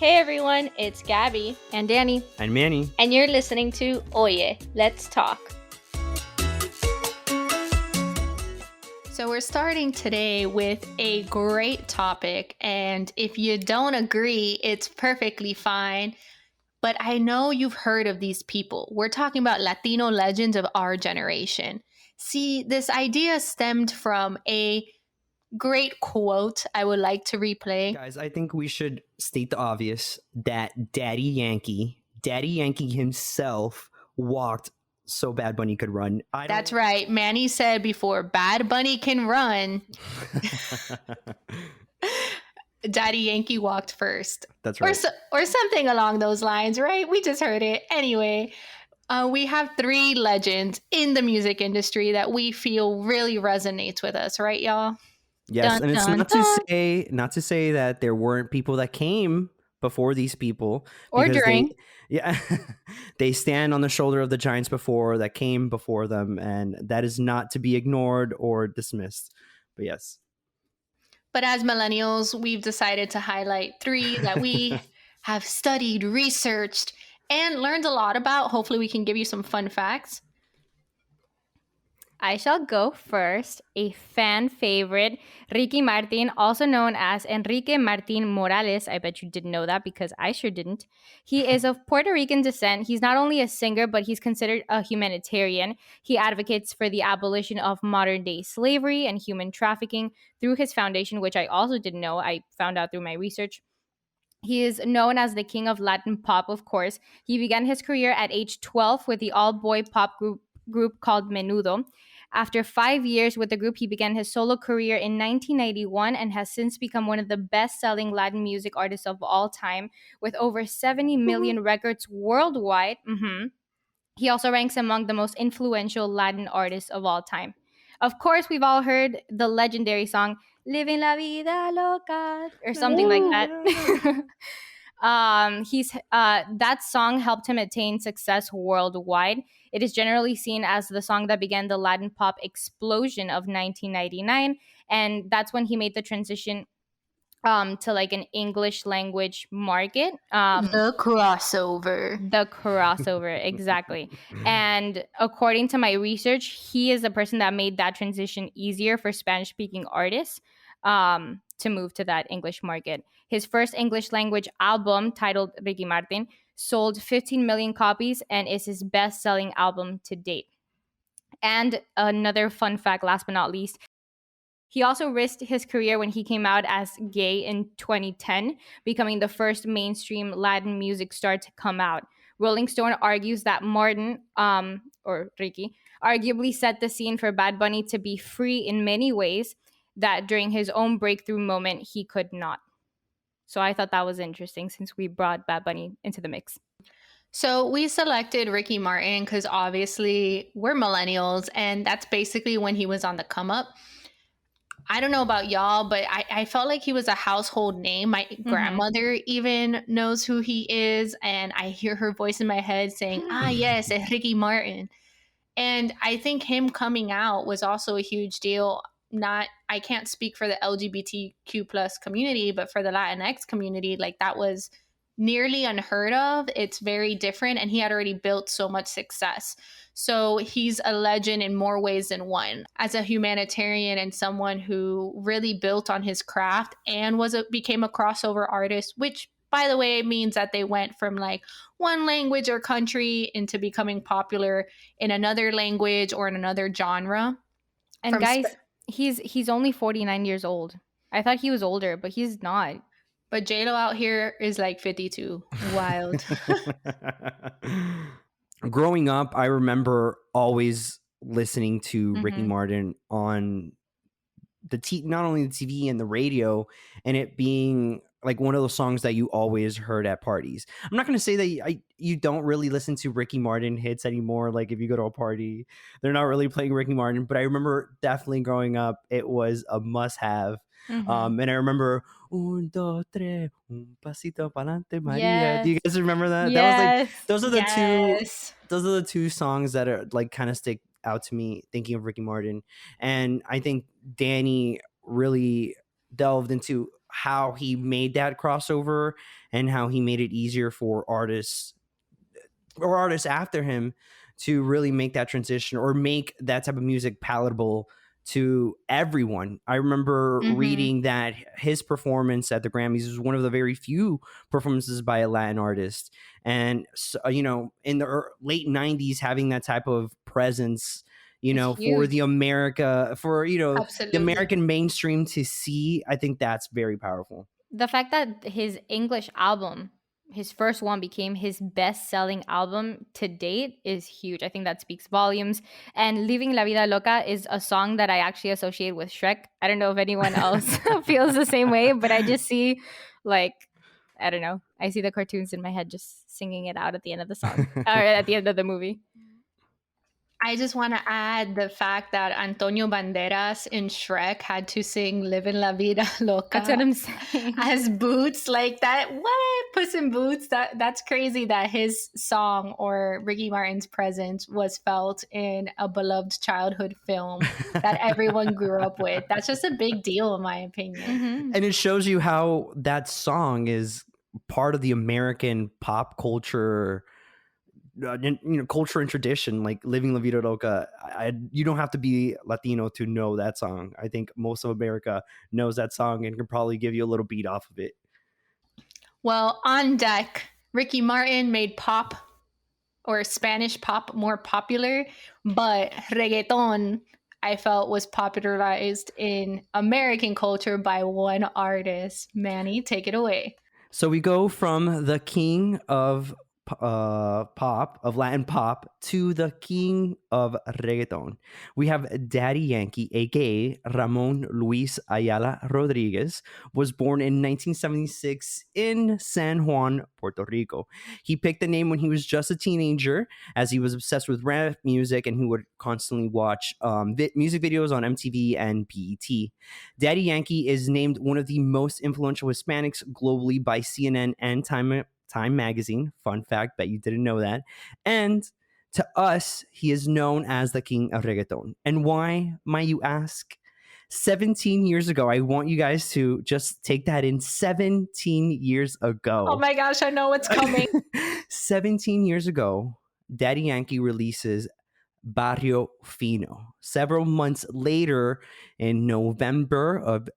Hey everyone, it's Gabby and Danny and Manny, and you're listening to Oye, Let's Talk. So we're starting today with a great topic, and if you don't agree, it's perfectly fine. But I know you've heard of these people. We're talking about Latino legends of our generation. See, this idea stemmed from a great quote I would like to replay. Guys, I think we should state the obvious that Daddy Yankee himself walked so Bad Bunny could run. That's right. Manny said before Bad Bunny can run, Daddy Yankee walked first. That's right. Or something along those lines, right? We just heard it. Anyway, we have three legends in the music industry that we feel really resonates with us, right, y'all? Yes, and it's not to say that there weren't people that came before these people. Or during. They stand on the shoulder of the giants that came before them, and that is not to be ignored or dismissed. But yes. But as millennials, we've decided to highlight three that we have studied, researched, and learned a lot about. Hopefully we can give you some fun facts. I shall go first. A fan favorite, Ricky Martin, also known as Enrique Martin Morales. I bet you didn't know that because I sure didn't. He is of Puerto Rican descent. He's not only a singer, but he's considered a humanitarian. He advocates for the abolition of modern-day slavery and human trafficking through his foundation, which I also didn't know. I found out through my research. He is known as the king of Latin pop, of course. He began his career at age 12 with the all-boy pop group called Menudo. After 5 years with the group, he began his solo career in 1991 and has since become one of the best-selling Latin music artists of all time, with over 70 million records worldwide. He also ranks among the most influential Latin artists of all time. Of course, we've all heard the legendary song "Living la Vida Loca" or something like that. That song helped him attain success worldwide. It is generally seen as the song that began the Latin pop explosion of 1999, and that's when he made the transition to like an English language market. The crossover, exactly. And according to my research, he is the person that made that transition easier for Spanish-speaking artists to move to that English market. His first English language album, titled Ricky Martin, sold 15 million copies and is his best-selling album to date. And another fun fact, last but not least, he also risked his career when he came out as gay in 2010, becoming the first mainstream Latin music star to come out. Rolling Stone argues that Martin, or Ricky, arguably set the scene for Bad Bunny to be free in many ways that during his own breakthrough moment, he could not. So I thought that was interesting since we brought Bad Bunny into the mix. So we selected Ricky Martin because obviously we're millennials, and that's basically when he was on the come up. I don't know about y'all, but I felt like he was a household name. My grandmother even knows who he is, and I hear her voice in my head saying, yes, it's Ricky Martin. And I think him coming out was also a huge deal. I can't speak for the LGBTQ plus community, but for the Latinx community, like that was nearly unheard of. It's very different, and he had already built so much success. So he's a legend in more ways than one. As a humanitarian and someone who really built on his craft and became a crossover artist, which by the way means that they went from like one language or country into becoming popular in another language or in another genre. And guys, he's only 49 years old. I thought he was older, but he's not. But J-Lo out here is like 52. Wild. Growing up, I remember always listening to Ricky Martin on not only the TV and the radio, and it being like one of those songs that you always heard at parties. I'm not going to say that you don't really listen to Ricky Martin hits anymore. Like if you go to a party, they're not really playing Ricky Martin. But I remember definitely growing up, it was a must-have. And I remember un, dos, tres, un pasito pa'lante, Maria. Yes. Do you guys remember that? Yes. That was like those are the two songs that are like kind of stick out to me thinking of Ricky Martin. And I think Danny really delved into how he made that crossover and how he made it easier for artists or artists after him to really make that transition or make that type of music palatable to everyone. I remember reading that his performance at the Grammys was one of the very few performances by a Latin artist. And, you know, in the late 90s, having that type of presence, you know, for the America, for, you know, the American mainstream to see, I think that's very powerful. The fact that his English album, his first one, became his best-selling album to date is huge. I think that speaks volumes. And Living La Vida Loca is a song that I actually associate with Shrek. I don't know if anyone else feels the same way, but I just see, like, I don't know. I see the cartoons in my head just singing it out at the end of the song or at the end of the movie. I just want to add the fact that Antonio Banderas in Shrek had to sing Livin' La Vida Loca. That's what I'm saying. As Boots, like that. What? Puss in Boots? That's crazy that his song or Ricky Martin's presence was felt in a beloved childhood film that everyone grew up with. That's just a big deal, in my opinion. And it shows you how that song is part of the American pop culture, you know, culture and tradition. Like Living La Vida Loca, you don't have to be Latino to know that song. I think most of America knows that song and can probably give you a little beat off of it. Well, on deck, Ricky Martin made pop or Spanish pop more popular, but reggaeton, I felt, was popularized in American culture by one artist. Manny, take it away. So we go from the king of pop, of Latin pop, to the king of reggaeton. We have Daddy Yankee, aka Ramon Luis Ayala Rodriguez, was born in 1976 in San Juan, Puerto Rico. He picked the name when he was just a teenager, as he was obsessed with rap music and he would constantly watch music videos on MTV and BET. Daddy Yankee is named one of the most influential Hispanics globally by CNN and Time Magazine. Fun fact, bet you didn't know that. And to us, he is known as the king of reggaeton. And why, might you ask? 17 years ago, I want you guys to just take that in. 17 years ago. Oh my gosh, I know what's coming. 17 years ago, Daddy Yankee releases Barrio Fino. Several months later, in November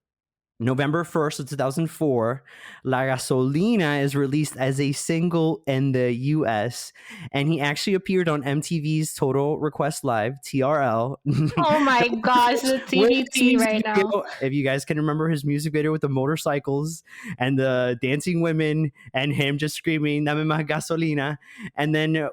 1st of 2004, La Gasolina is released as a single in the US, and he actually appeared on MTV's Total Request Live, TRL. Oh my gosh, the TBT right now. If you guys can remember his music video with the motorcycles and the dancing women and him just screaming, Dame más gasolina. And then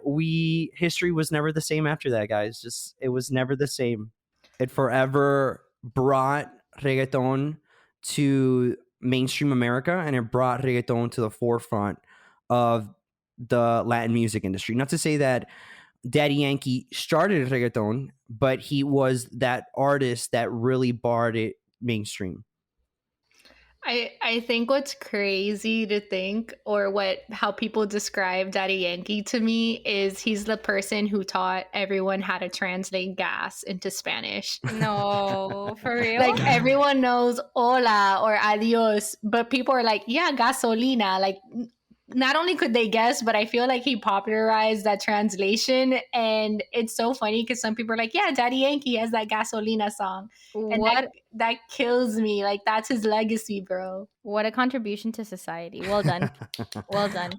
history was never the same after that, guys. It was never the same. It forever brought reggaeton to mainstream America, and it brought reggaeton to the forefront of the Latin music industry. Not to say that Daddy Yankee started reggaeton, but he was that artist that really brought it mainstream. I think what's crazy to think, or how people describe Daddy Yankee to me, is he's the person who taught everyone how to translate gas into Spanish. No, for real? Like everyone knows hola or adios, but people are like, yeah, gasolina. Like not only could they guess, but I feel like he popularized that translation. And it's so funny because some people are like, yeah, Daddy Yankee has that gasolina song. And that kills me. Like, that's his legacy, bro. What a contribution to society. Well done. Well done.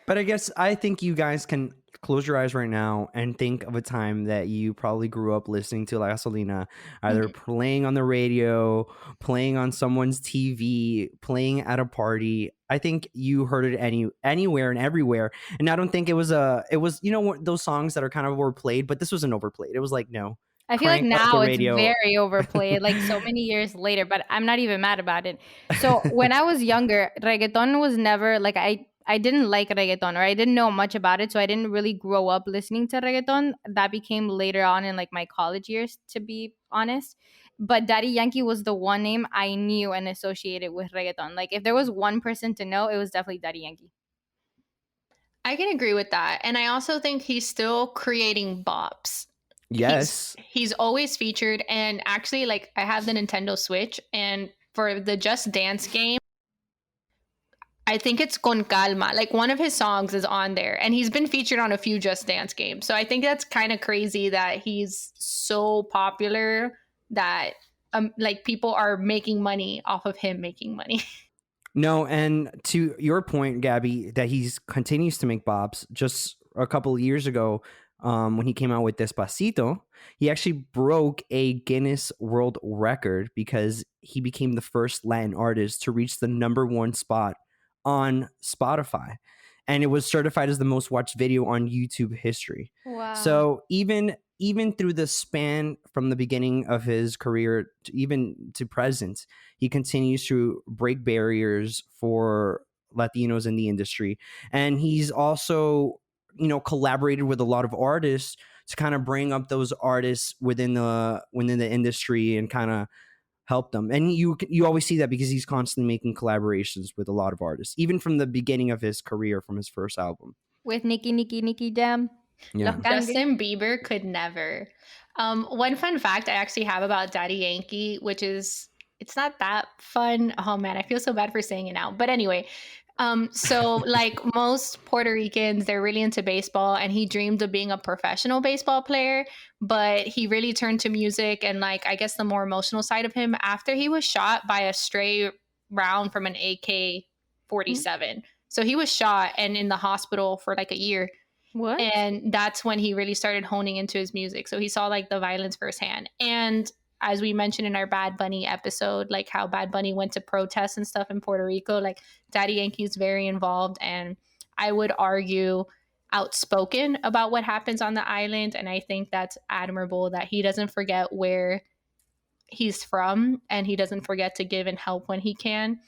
But I think you guys can close your eyes right now and think of a time that you probably grew up listening to La Gasolina, either playing on the radio, playing on someone's TV, playing at a party. I think you heard it anywhere and everywhere. And I don't think it was, you know, those songs that are kind of overplayed, but this wasn't overplayed. It was like, no. I feel like now it's very overplayed, like so many years later, but I'm not even mad about it. So when I was younger, reggaeton was never like, I didn't like reggaeton, or I didn't know much about it, so I didn't really grow up listening to reggaeton. That became later on in like my college years, to be honest. But Daddy Yankee was the one name I knew and associated with reggaeton. Like if there was one person to know, it was definitely Daddy Yankee. I can agree with that. And I also think he's still creating bops. Yes. He's always featured. And actually, like, I have the Nintendo Switch, and for the Just Dance game, I think it's Con Calma. Like one of his songs is on there, and he's been featured on a few Just Dance games. So I think that's kind of crazy that he's so popular that like people are making money off of him making money. No, and to your point, Gabby, that he's continues to make bops. Just a couple of years ago, when he came out with Despacito, he actually broke a Guinness World Record because he became the first Latin artist to reach the #1 spot on Spotify, and it was certified as the most watched video on YouTube history. Wow. So even through the span from the beginning of his career to even to present, he continues to break barriers for Latinos in the industry. And he's also, collaborated with a lot of artists to kind of bring up those artists within the industry and kind of help them. And you always see that because he's constantly making collaborations with a lot of artists, even from the beginning of his career, from his first album. With Nicky Jam. Yeah. Justin Bieber could never. One fun fact I actually have about Daddy Yankee, which is, it's not that fun. Oh man, I feel so bad for saying it now. But anyway, so like most Puerto Ricans, they're really into baseball, and he dreamed of being a professional baseball player, but he really turned to music and like, I guess the more emotional side of him after he was shot by a stray round from an AK-47. Mm-hmm. So he was shot and in the hospital for like a year. What? And that's when he really started honing into his music. So he saw like the violence firsthand. And as we mentioned in our Bad Bunny episode, like how Bad Bunny went to protests and stuff in Puerto Rico, like Daddy Yankee is very involved, and I would argue outspoken about what happens on the island. And I think that's admirable that he doesn't forget where he's from, and he doesn't forget to give and help when he can.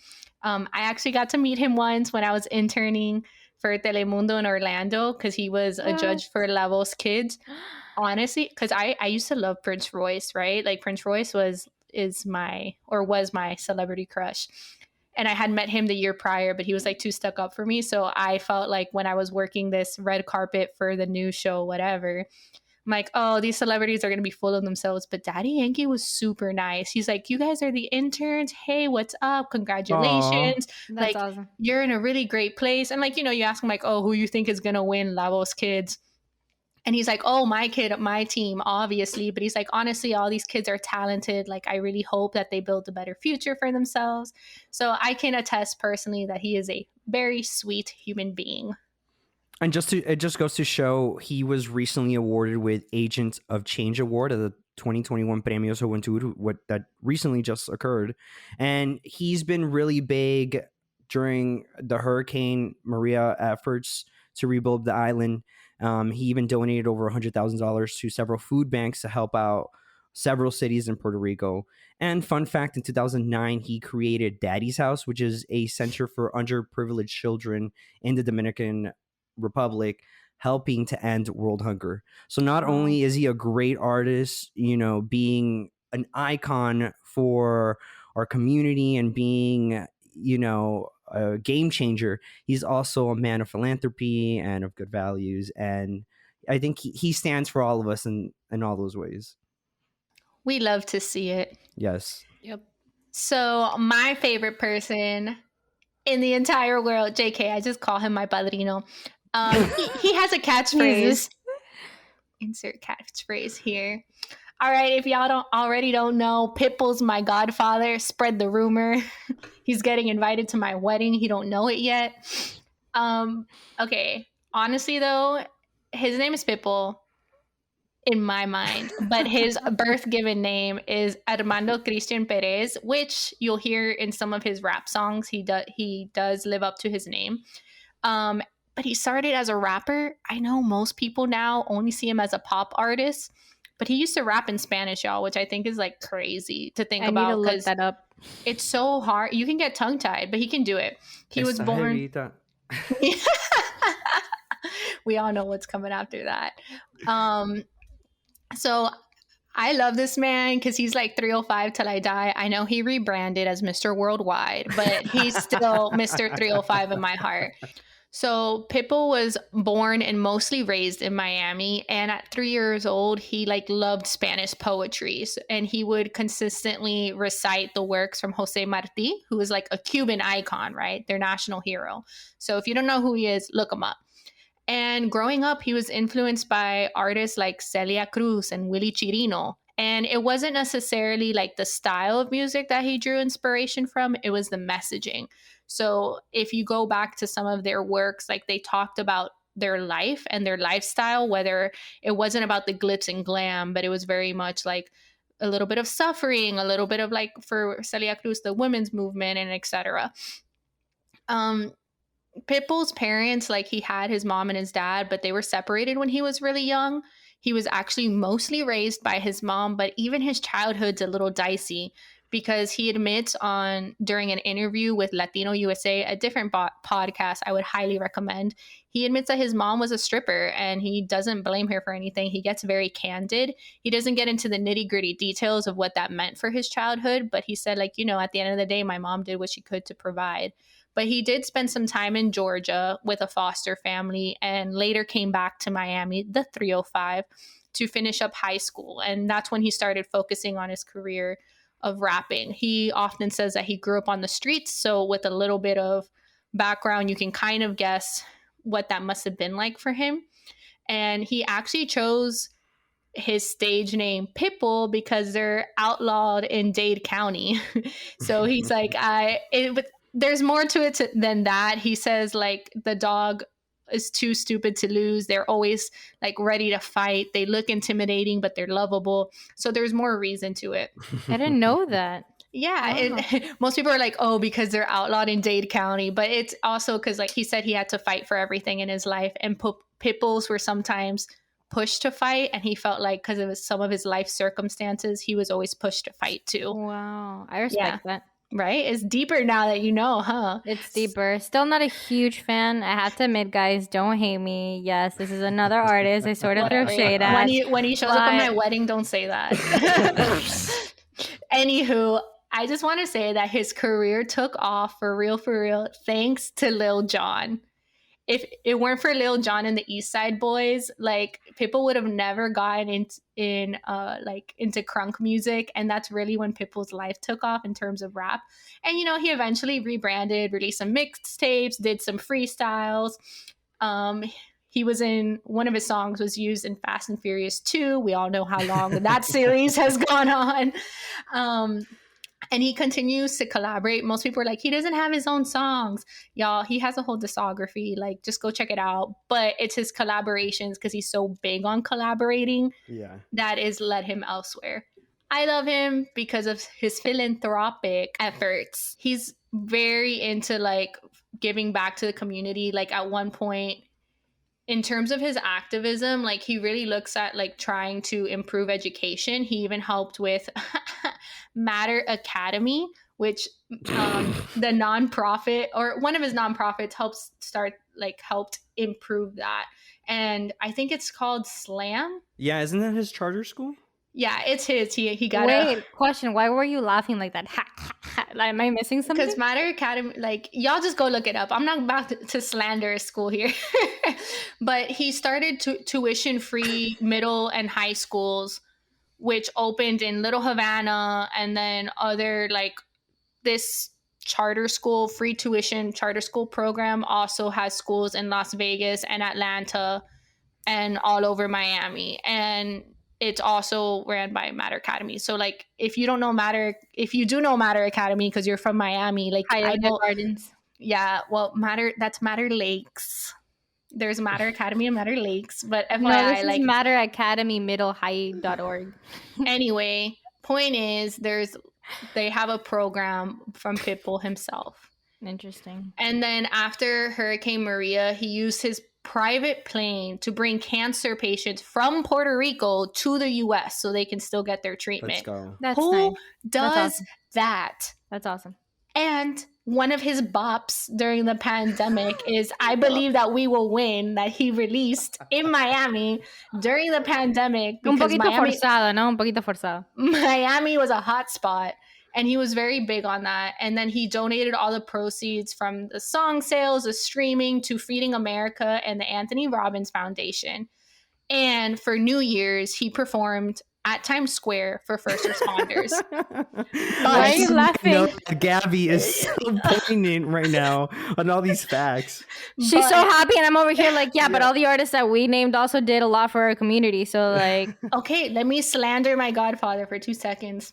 I actually got to meet him once when I was interning for Telemundo in Orlando, because he was a judge for La Voz Kids. Honestly, because I used to love Prince Royce, right? Like Prince Royce was my celebrity crush. And I had met him the year prior, but he was like too stuck up for me. So I felt like when I was working this red carpet for the new show, whatever, I'm like, oh, these celebrities are going to be full of themselves. But Daddy Yankee was super nice. He's like, you guys are the interns. Hey, what's up? Congratulations. Aww, like, awesome. You're in a really great place. And like, you ask him like, oh, who you think is going to win La Voz Kids? And he's like, oh, my kid, my team, obviously. But he's like, honestly, all these kids are talented. Like, I really hope that they build a better future for themselves. So I can attest personally that he is a very sweet human being. And it just goes to show, he was recently awarded with Agent of Change Award at the 2021 Premios Juventud, that recently just occurred. And he's been really big during the Hurricane Maria efforts to rebuild the island. He even donated over $100,000 to several food banks to help out several cities in Puerto Rico. And fun fact, in 2009, he created Daddy's House, which is a center for underprivileged children in the Dominican Republic, helping to end world hunger. So not only is he a great artist, being an icon for our community and being, a game changer, he's also a man of philanthropy and of good values. And I think he stands for all of us in all those ways. We love to see it. Yes. Yep. So my favorite person in the entire world, JK, I just call him my padrino. He has a catchphrase. Insert catchphrase here. All right, if y'all don't know, Pitbull's my godfather. Spread the rumor. He's getting invited to my wedding. He don't know it yet. Okay. Honestly, though, his name is Pitbull in my mind, but his birth given name is Armando Christian Perez, which you'll hear in some of his rap songs. He does live up to his name. But he started as a rapper. I know most people now only see him as a pop artist, but he used to rap in Spanish, y'all, which I think is like crazy to think about. I need to look that up. It's so hard. You can get tongue-tied, but he can do it. He was born... We all know what's coming after that. So I love this man because he's like 305 till I die. I know he rebranded as Mr. Worldwide, but he's still Mr. 305 in my heart. So Pitbull was born and mostly raised in Miami, and at 3 years old, he like loved Spanish poetry, and he would consistently recite the works from Jose Marti, who is like a Cuban icon, right? Their national hero. So if you don't know who he is, look him up. And growing up, he was influenced by artists like Celia Cruz and Willie Chirino. And it wasn't necessarily like the style of music that he drew inspiration from, it was the messaging. So if you go back to some of their works, like they talked about their life and their lifestyle, whether it wasn't about the glitz and glam, but it was very much like a little bit of suffering, a little bit of like for Celia Cruz, the women's movement, and etc. Pitbull's parents, like he had his mom and his dad, but they were separated when he was really young. He was actually mostly raised by his mom, but even his childhood's a little dicey because he admits during an interview with Latino USA, a different podcast I would highly recommend. He admits that his mom was a stripper and he doesn't blame her for anything. He gets very candid. He doesn't get into the nitty-gritty details of what that meant for his childhood, but he said, like, you know, at the end of the day, my mom did what she could to provide. But he did spend some time in Georgia with a foster family and later came back to Miami, the 305, to finish up high school. And that's when he started focusing on his career of rapping. He often says that he grew up on the streets. So with a little bit of background, you can kind of guess what that must have been like for him. And he actually chose his stage name Pitbull because they're outlawed in Dade County. So he's like, there's more to it than that. He says like the dog is too stupid to lose. They're always like ready to fight. They look intimidating, but they're lovable. So there's more reason to it. I didn't know that. Yeah. Most people are like, oh, because they're outlawed in Dade County. But it's also because like he said he had to fight for everything in his life. And pit bulls were sometimes pushed to fight. And he felt like because of some of his life circumstances, he was always pushed to fight too. Wow. I respect that. Right? It's deeper now that you know, huh? It's deeper. Still not a huge fan. I have to admit, guys, don't hate me. Yes, this is another artist I sort of throw shade at. When he shows up at my wedding, don't say that. Anywho, I just want to say that his career took off for real, thanks to Lil Jon. If it weren't for Lil Jon and the East Side Boys, like Pitbull would have never gotten into crunk music, and that's really when Pitbull's life took off in terms of rap. And you know, he eventually rebranded, released some mixtapes, did some freestyles. He was in one of his songs was used in Fast and Furious 2. We all know how long that series has gone on. And he continues to collaborate. Most people are like, he doesn't have his own songs. Y'all, he has a whole discography. Like, just go check it out. But it's his collaborations because he's so big on collaborating that is led him elsewhere. I love him because of his philanthropic efforts. He's very into, like, giving back to the community. Like, at one point, in terms of his activism, like, he really looks at, like, trying to improve education. He even helped with Matter Academy, which the nonprofit or one of his nonprofits helped improve that. And I think it's called SLAM. Yeah, isn't that his charter school? Yeah, it's his. He got question. Why were you laughing like that? Am I missing something? Because Matter Academy, like, y'all just go look it up. I'm not about to slander a school here. But he started tuition-free middle and high schools, which opened in Little Havana, and then other, like, this charter school, free tuition charter school program also has schools in Las Vegas and Atlanta and all over Miami. And it's also ran by Matter Academy. So, like, if you do know Matter Academy because you're from Miami, like, Gardens. Yeah, well, that's Matter Lakes. There's Matter Academy and Matter Lakes, but FYI, no, this is Matter Academy middlehigh.org. Anyway, point is, they have a program from Pitbull himself. Interesting. And then after Hurricane Maria, he used his private plane to bring cancer patients from Puerto Rico to the U.S. so they can still get their treatment. Let's go. That's Who nice. does that? That's awesome. And one of his bops during the pandemic is I Believe That We Will Win, that he released in Miami during the pandemic. Un poquito forzado, ¿no? Un poquito forzado. Miami was a hot spot. And he was very big on that. And then he donated all the proceeds from the song sales, the streaming, to Feeding America and the Anthony Robbins Foundation. And for New Year's, he performed at Times Square for first responders. Why are you laughing? Gabby is so poignant right now on all these facts. She's so happy, and I'm over here like, but all the artists that we named also did a lot for our community. So like, okay, let me slander my godfather for 2 seconds.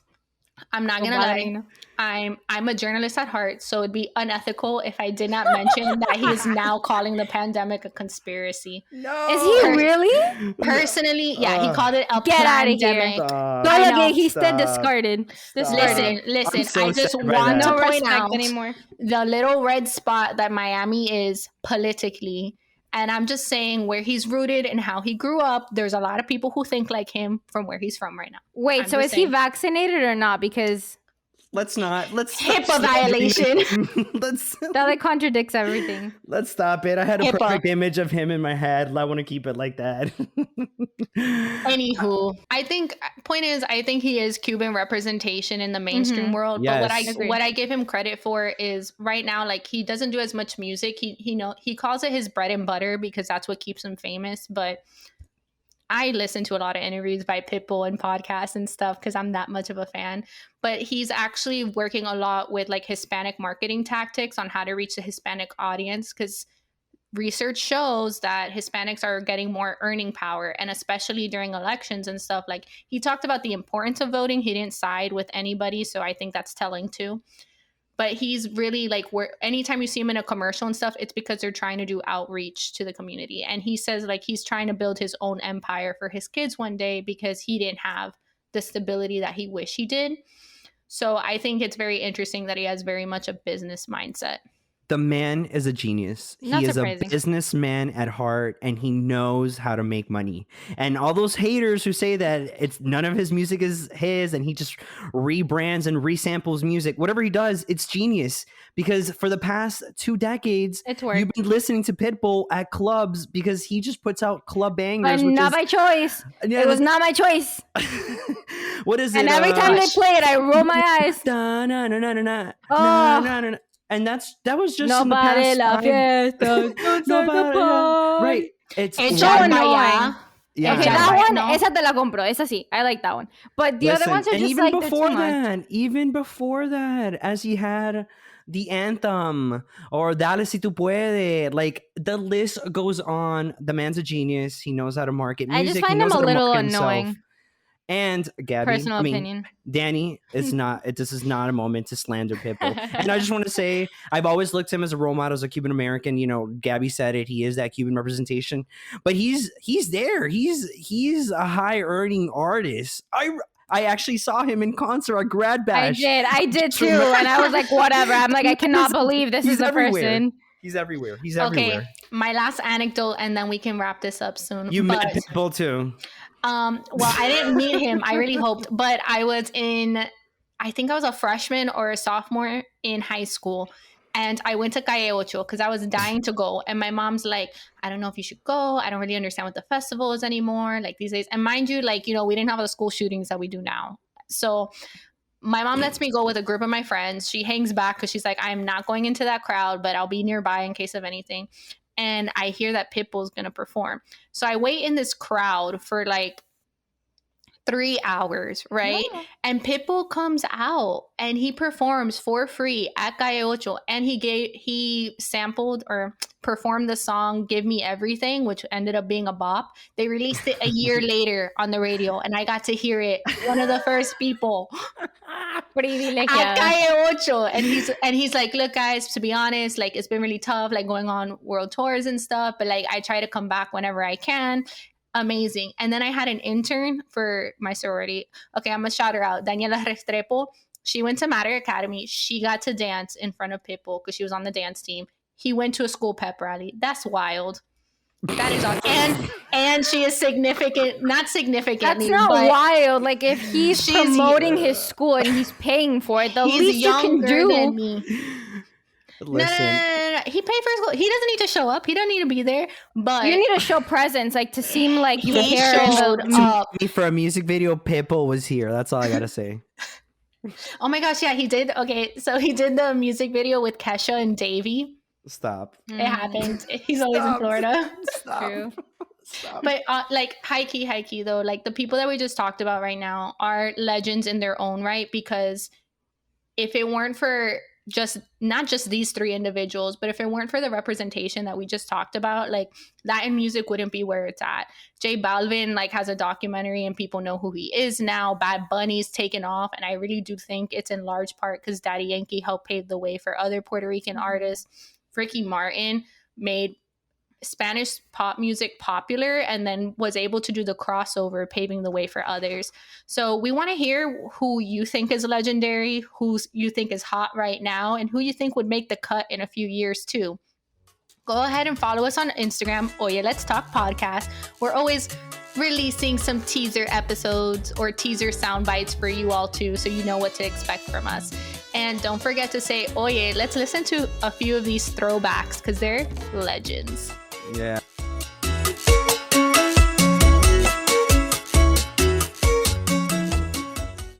I'm not gonna lie. I'm a journalist at heart, so it'd be unethical if I did not mention that he is now calling the pandemic a conspiracy. No, is he really? Personally, yeah, he called it a get pandemic. Out of here! He's still discarded. Listen. So I just want to point out anymore. The little red spot that Miami is politically. And I'm just saying where he's rooted and how he grew up. There's a lot of people who think like him from where he's from right now. Wait, so is he vaccinated or not? Because let's HIPAA violation. That like contradicts everything. Let's stop it. I had a perfect image of him in my head. I want to keep it like that. Anywho, I think he is Cuban representation in the mainstream world. Yes. But what I give him credit for is right now, like, he doesn't do as much music. He calls it his bread and butter because that's what keeps him famous. But I listen to a lot of interviews by Pitbull and podcasts and stuff because I'm that much of a fan. But he's actually working a lot with like Hispanic marketing tactics on how to reach the Hispanic audience, because research shows that Hispanics are getting more earning power, and especially during elections and stuff. Like, he talked about the importance of voting. He didn't side with anybody, so I think that's telling too. But he's really like, anytime you see him in a commercial and stuff, it's because they're trying to do outreach to the community. And he says like he's trying to build his own empire for his kids one day because he didn't have the stability that he wished he did. So I think it's very interesting that he has very much a business mindset. The man is a genius. Not he is surprising. a businessman at heart, and he knows how to make money. And all those haters who say that it's none of his music is his and he just rebrands and resamples music, whatever he does, it's genius. Because for the past 2 decades, It's worked. you've been listening to Pitbull at clubs because he just puts out club bangers. But not by choice. Yeah, it was not my choice. What is it? And every time they play it, I roll my eyes. Da, na, na, na, na, na, Oh. na, na, na. And that was just Nobody in the la past fiesta. Nobody, right. It's so annoying. Yeah. Okay, that one, esa te la compro. Esa sí, I like that one. But the other ones are and just even like, before they're too much. even before that, as he had the anthem or Dale Si Tu Puede, like the list goes on. The man's a genius. He knows how to market music. I just He find him knows a how to little market himself. annoying. And Gabby, Personal opinion. Danny, this is not a moment to slander Pitbull. And I just want to say, I've always looked at him as a role model, as a Cuban American. You know, Gabby said it. He is that Cuban representation, but he's there. He's a high earning artist. I actually saw him in concert at Grad Bash. I did too, and I was like, whatever. I'm like, I cannot believe this is the person. He's everywhere. Okay, my last anecdote, and then we can wrap this up soon. You met Pitbull too. Well, I didn't meet him. I really hoped, but I think I was a freshman or a sophomore in high school, and I went to Calle Ocho because I was dying to go. And my mom's like, I don't know if you should go. I don't really understand what the festival is anymore, like these days. And mind you, like, you know, we didn't have the school shootings that we do now. So my mom lets me go with a group of my friends. She hangs back because she's like, I'm not going into that crowd, but I'll be nearby in case of anything. And I hear that Pitbull's going to perform. So I wait in this crowd for like 3 hours, right? Yeah. And Pitbull comes out and he performs for free at Calle Ocho. And he sampled or performed the song Give Me Everything, which ended up being a bop. They released it a year later on the radio, and I got to hear it. One of the first people at Calle Ocho. And he's like, look, guys, to be honest, like, it's been really tough, like going on world tours and stuff, but like I try to come back whenever I can. Amazing. And then I had an intern for my sorority. Okay, I'm gonna shout her out. Daniela Restrepo. She went to Matter Academy. She got to dance in front of Pitbull because she was on the dance team. He went to a school pep rally. That's wild. That is awesome. And she is significant, not significantly. That's not wild. Like, if he's promoting his school and he's paying for it, the least you can do. Than me. Listen. No. He paid for his school. He doesn't need to show up. He don't need to be there. But you need to show presence, like to seem like you care. For a music video, Pitbull was here. That's all I gotta say. Oh my gosh, yeah, he did. Okay, so he did the music video with Kesha and Davey. Stop. It happened. He's always in Florida. Stop. True. Stop. But like high key though, like the people that we just talked about right now are legends in their own right, because if it weren't for not just these three individuals, but if it weren't for the representation that we just talked about, like Latin music wouldn't be where it's at. J Balvin like has a documentary and people know who he is now. Bad Bunny's taken off, and I really do think it's in large part because Daddy Yankee helped pave the way for other Puerto Rican artists. Ricky Martin made Spanish pop music popular and then was able to do the crossover, paving the way for others. So we want to hear who you think is legendary, who you think is hot right now, and who you think would make the cut in a few years too. Go ahead and follow us on Instagram, Oye Let's Talk Podcast. We're always releasing some teaser episodes or teaser sound bites for you all too, so you know what to expect from us. And don't forget to say, Oye, let's listen to a few of these throwbacks because they're legends. Yeah.